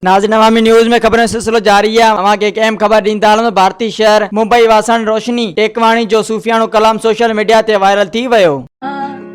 नाज़रीन, अवामी न्यूज़ में खबरें सिलसिलो जारी है। वहाँ की एक अहम खबर ॾींदा हलूं। भारतीय शहर मुंबई वासण रोशनी टेकवाणी जो सूफियानो कलाम सोशल मीडिया ते वायरल थी वियो।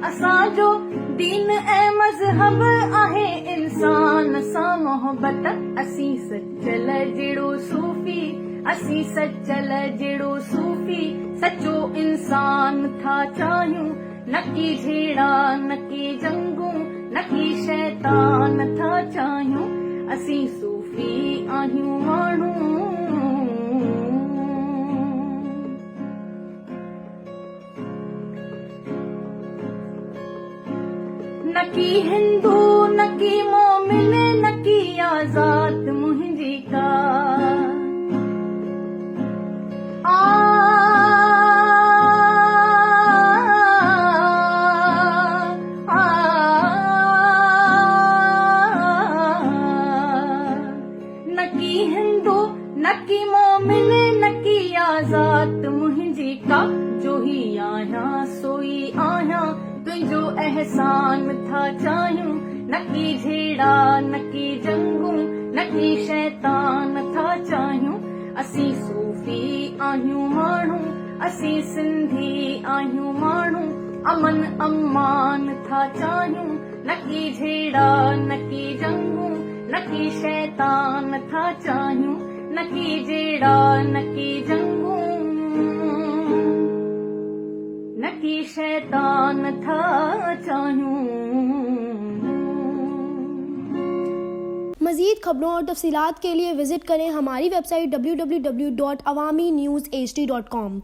असांजो दीन ऐं मज़हब आहे इंसान सां मोहब्बत, असीं सचल जहिड़ो सूफ़ी, असीं सचल जहिड़ो सूफ़ी सचो इंसान था चाहियूं, न की झेड़ा न की जंगूं न की शैतान था चाहियूं, असीं सूफ़ी आहियूं माण्हू। न की हिंदू न की मोमिन न की आज़ाद मुंहिंजी का, न की हिंदू न की मोमिन न की आज़ाद मुंहिंजी का, जो ही आहियां सोई आहियां तुंहिंजो एहसान था चाहियूं, न की झेड़ा न की जंगूं न की शैतान था चाहियूं, असीं सूफ़ी आहियूं माण्हू, असीं सिंधी आहियूं माण्हू, अमन अमान था चाहियूं, न की झेड़ा न की जंगूं न की शैतान था चाहियूं, न की झेड़ा न की जंगूं न की शैतान था चाहियूं। मज़ीद खबरों और तफसीलात के लिए विजिट करें हमारी वेबसाइट www.awamiNewsHD.com।